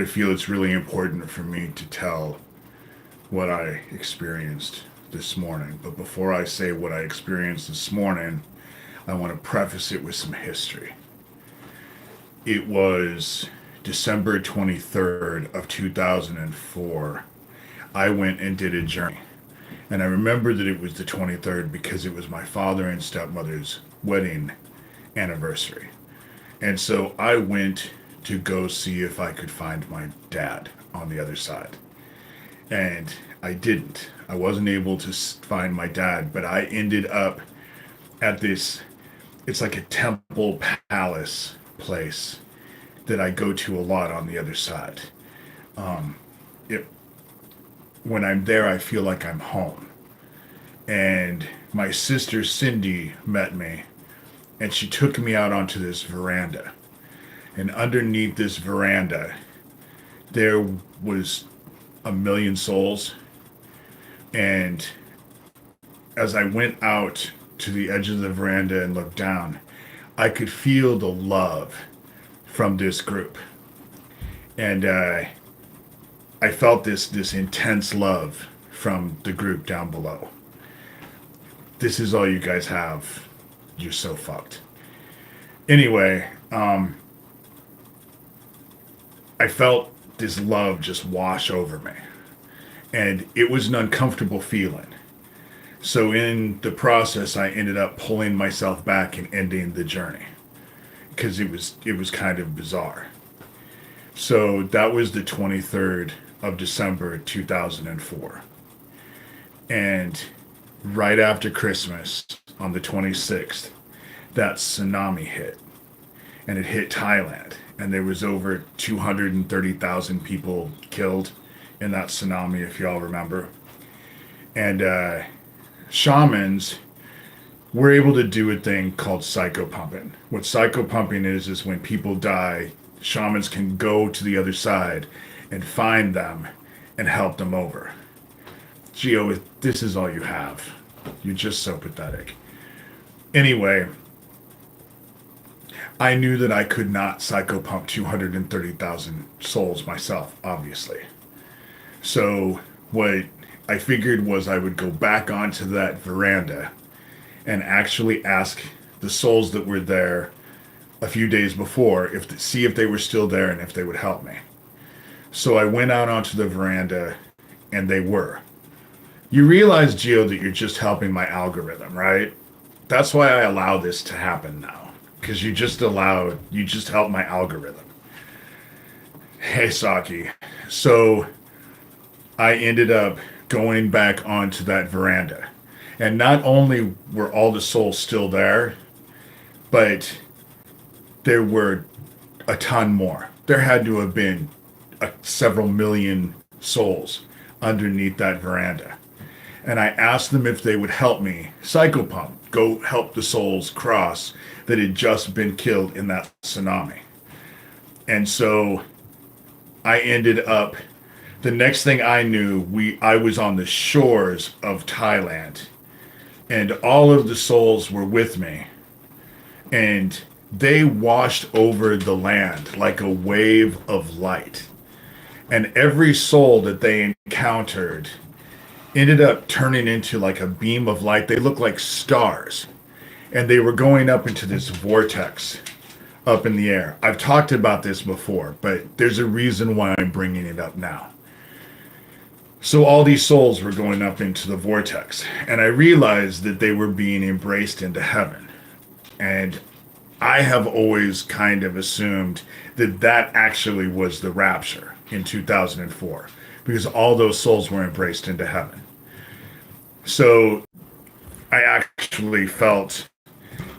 I feel it's really important for me to tell what I experienced this morning. But before I say what I experienced this morning, I want to preface it with some history. It was December 23rd of 2004. I went and did a journey. And I remember that it was the 23rd because it was my father and stepmother's wedding anniversary. And so I went to go see if I could find my dad on the other side. And I didn't. I wasn't able to find my dad, but I ended up at this, it's like a temple palace place that I go to a lot on the other side. Um, it, when I'm there, I feel like I'm home. And my sister Cindy met me, and she took me out onto this veranda. And underneath this veranda, there was a million souls. And as I went out to the edge of the veranda and looked down, I could feel the love from this group. And I felt this intense love from the group down below. This is all you guys have. You're so fucked. Anyway, I felt this love just wash over me. And it was an uncomfortable feeling. So in the process, I ended up pulling myself back and ending the journey because it was kind of bizarre. So that was the 23rd of December 2004. And right after Christmas on the 26th, that tsunami hit. And it hit Thailand. And there was over 230,000 people killed in that tsunami, if y'all remember. And shamans were able to do a thing called psychopumping. What psychopumping is when people die, shamans can go to the other side and find them and help them over. Geo, if this is all you have, you're just so pathetic. Anyway, I knew that I could not psychopump 230,000 souls myself, obviously. So what I figured was I would go back onto that veranda and actually ask the souls that were there a few days before see if they were still there and if they would help me. So I went out onto the veranda and they were. You realize, Geo, that you're just helping my algorithm, right? That's why I allow this to happen now. Because you just helped my algorithm. Hey, Saki. So I ended up going back onto that veranda. And not only were all the souls still there, but there were a ton more. There had to have been several million souls underneath that veranda. And I asked them if they would help me psychopump, go help the souls cross that had just been killed in that tsunami. And so I ended up, the next thing I knew, I was on the shores of Thailand, and all of the souls were with me, and they washed over the land like a wave of light. And every soul that they encountered ended up turning into like a beam of light. They looked like stars. And they were going up into this vortex up in the air. I've talked about this before, but there's a reason why I'm bringing it up now. So all these souls were going up into the vortex. And I realized that they were being embraced into heaven. And I have always kind of assumed that that actually was the rapture in 2004. Because all those souls were embraced into heaven. So I actually felt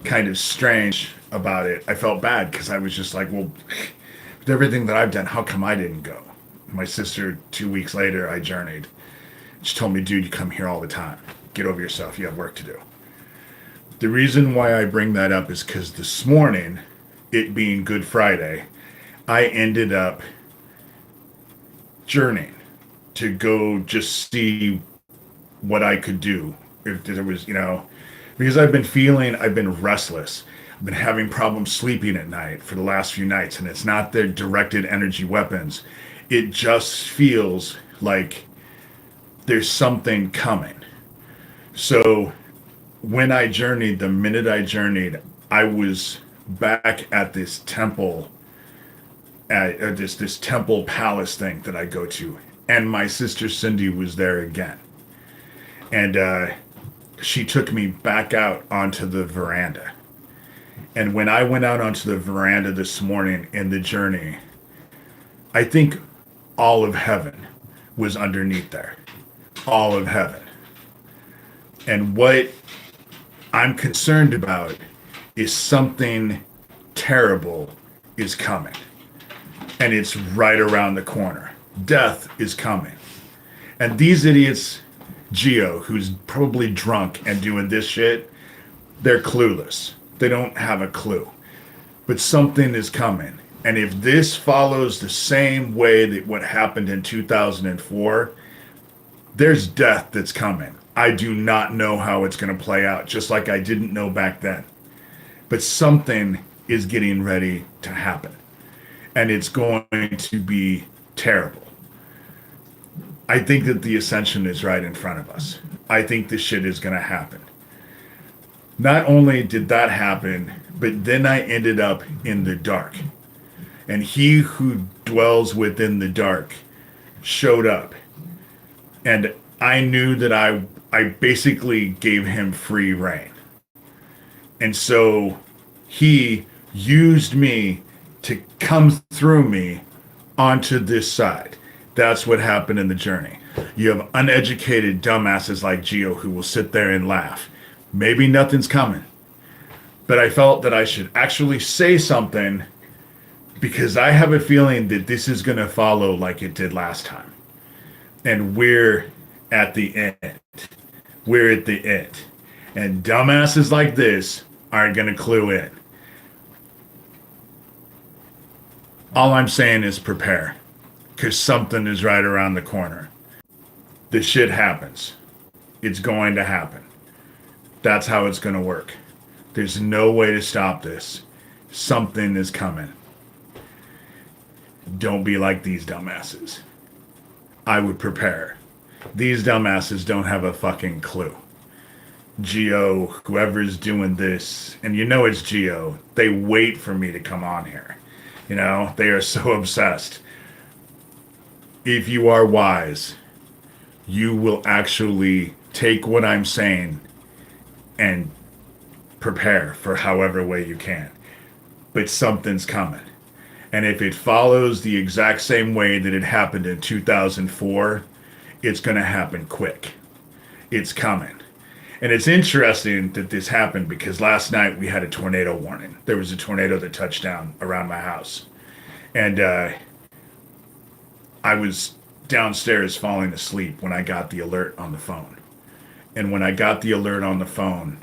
kind of strange about it. I felt bad because I was just like, well, with everything that I've done, how come I didn't go? My sister, 2 weeks later, I journeyed. She told me, dude, you come here all the time. Get over yourself. You have work to do. The reason why I bring that up is because this morning, it being Good Friday, I ended up journeying to go just see what I could do. If there was, because I've been restless. I've been having problems sleeping at night for the last few nights, and it's not their directed energy weapons. it just feels like there's something coming. So when I journeyed, the minute I journeyed, I was back at this temple, at this temple palace thing that I go to, and my sister Cindy was there again, and she took me back out onto the veranda. And when I went out onto the veranda this morning in the journey, I think all of heaven was underneath there, all of heaven. And what I'm concerned about is something terrible is coming. And it's right around the corner. Death is coming. And these idiots, Geo, who's probably drunk and doing this shit, they're clueless. They don't have a clue. But something is coming. And if this follows the same way that what happened in 2004, there's death that's coming. I do not know how it's going to play out, just like I didn't know back then. But something is getting ready to happen. And it's going to be terrible. I think that the ascension is right in front of us. I think this shit is going to happen. Not only did that happen, but then I ended up in the dark. And he who dwells within the dark showed up. And I knew that I basically gave him free reign. And so he used me to come through me onto this side. That's what happened in the journey. You have uneducated dumbasses like Geo who will sit there and laugh. Maybe nothing's coming. But I felt that I should actually say something because I have a feeling that this is going to follow like it did last time. And we're at the end. We're at the end. And dumbasses like this aren't going to clue in. All I'm saying is prepare. Because something is right around the corner. This shit happens. It's going to happen. That's how it's going to work. There's no way to stop this. Something is coming. Don't be like these dumbasses. I would prepare. These dumbasses don't have a fucking clue. Geo, whoever's doing this, and you know it's Geo, they wait for me to come on here. You know, they are so obsessed. If you are wise, you will actually take what I'm saying and prepare for however way you can. But something's coming. And if it follows the exact same way that it happened in 2004, it's going to happen quick. It's coming. And it's interesting that this happened because last night we had a tornado warning. There was a tornado that touched down around my house. And I was downstairs falling asleep when I got the alert on the phone. And when I got the alert on the phone,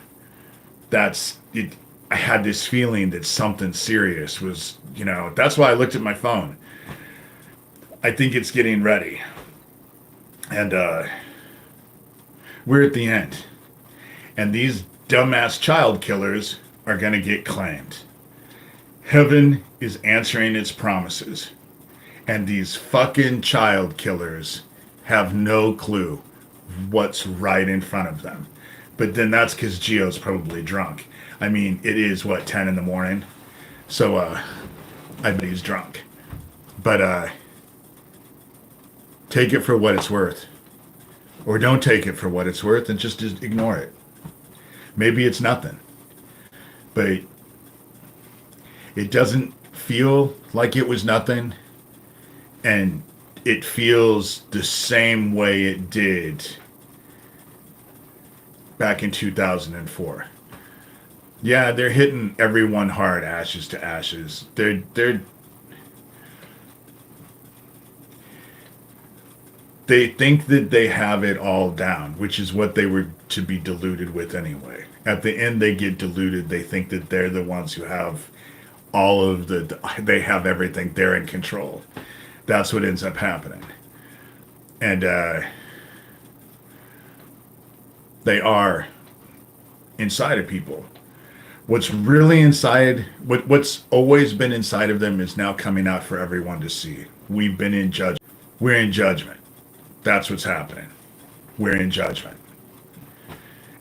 that's it. I had this feeling that something serious was, that's why I looked at my phone. I think it's getting ready. And we're at the end. And these dumbass child killers are going to get claimed. Heaven is answering its promises. And these fucking child killers have no clue what's right in front of them. But then that's because Geo's probably drunk. I mean, it is, 10 in the morning? So, I bet he's drunk. But, take it for what it's worth. Or don't take it for what it's worth and just ignore it. Maybe it's nothing. But it doesn't feel like it was nothing. And it feels the same way it did back in 2004. Yeah, they're hitting everyone hard, ashes to ashes. They think that they have it all down, which is what they were to be deluded with anyway. At the end, they get deluded. They think that they're the ones who have all of they have everything. They're in control. That's what ends up happening. And they are inside of people. What's really inside, what's always been inside of them is now coming out for everyone to see. We've been in judgment. We're in judgment. That's what's happening. We're in judgment.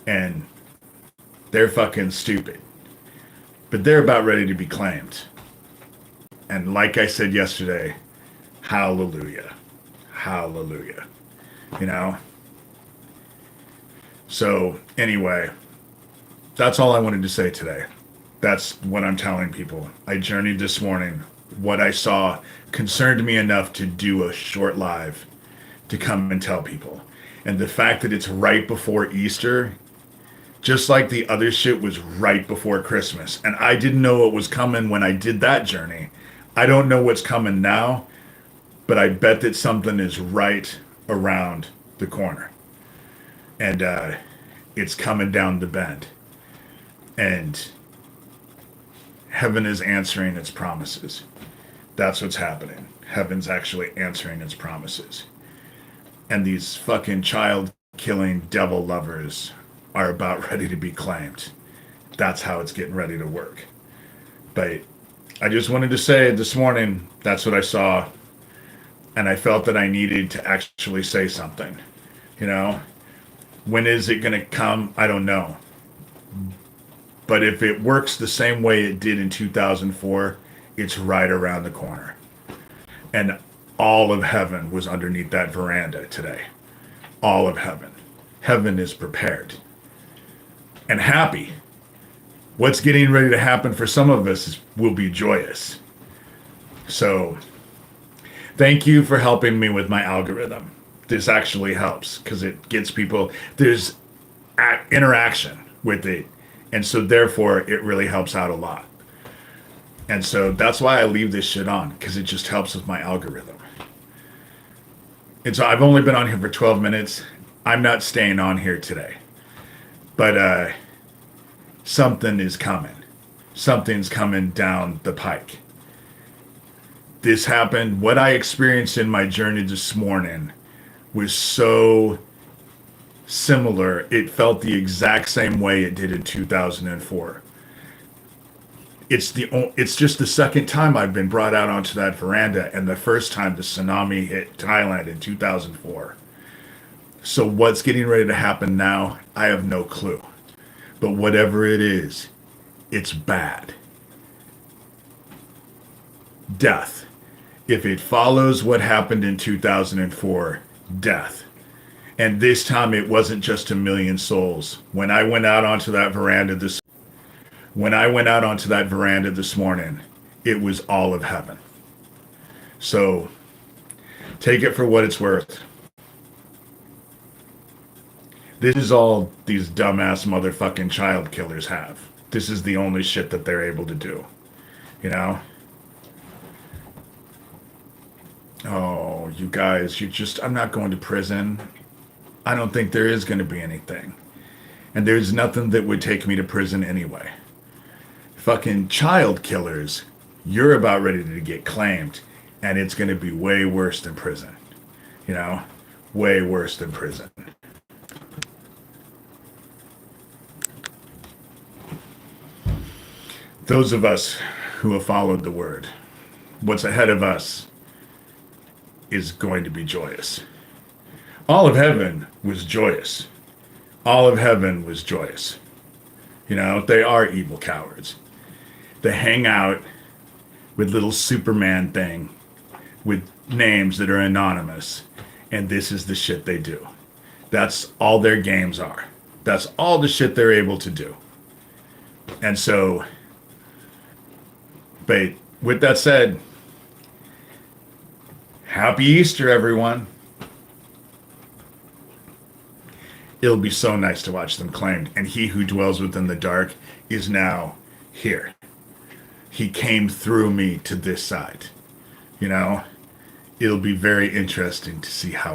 And they're fucking stupid. But they're about ready to be claimed. And like I said yesterday, hallelujah. Hallelujah. You know? So, anyway, that's all I wanted to say today. That's what I'm telling people. I journeyed this morning. What I saw concerned me enough to do a short live to come and tell people. And the fact that it's right before Easter, just like the other shit was right before Christmas. And I didn't know what was coming when I did that journey. I don't know what's coming now, but I bet that something is right around the corner. And it's coming down the bend. And heaven is answering its promises. That's what's happening. Heaven's actually answering its promises. And these fucking child-killing devil lovers are about ready to be claimed. That's how it's getting ready to work. But I just wanted to say this morning, that's what I saw. And I felt that I needed to actually say something. You know? When is it going to come? I don't know. But if it works the same way it did in 2004, it's right around the corner. And all of heaven was underneath that veranda today. All of heaven. Heaven is prepared. And happy. What's getting ready to happen for some of us will be joyous. So, thank you for helping me with my algorithm. This actually helps because it gets people, there's interaction with it. And so therefore it really helps out a lot. And so that's why I leave this shit on, because it just helps with my algorithm. And so I've only been on here for 12 minutes. I'm not staying on here today. But something is coming. Something's coming down the pike. This happened. What I experienced in my journey this morning was so similar. It felt the exact same way it did in 2004. It's just the second time I've been brought out onto that veranda, and the first time the tsunami hit Thailand in 2004. So what's getting ready to happen now, I have no clue. But whatever it is, it's bad. Death. If it follows what happened in 2004, death. And this time it wasn't just 1 million souls. When I went out onto that veranda this morning, it was all of heaven. So take it for what it's worth. This is all these dumbass motherfucking child killers have. This is the only shit that they're able to do. You know? Oh, you guys, I'm not going to prison. I don't think there is going to be anything. And there's nothing that would take me to prison anyway. Fucking child killers, you're about ready to get claimed, and it's going to be way worse than prison. You know? Way worse than prison. Those of us who have followed the word, what's ahead of us is going to be joyous. All of heaven was joyous. All of heaven was joyous. You know, they are evil cowards. They hang out with little Superman thing with names that are anonymous, and this is the shit they do. That's all their games are. That's all the shit they're able to do. And so, but with that said, happy Easter, everyone. It'll be so nice to watch them claimed. And he who dwells within the dark is now here. He came through me to this side. You know, it'll be very interesting to see how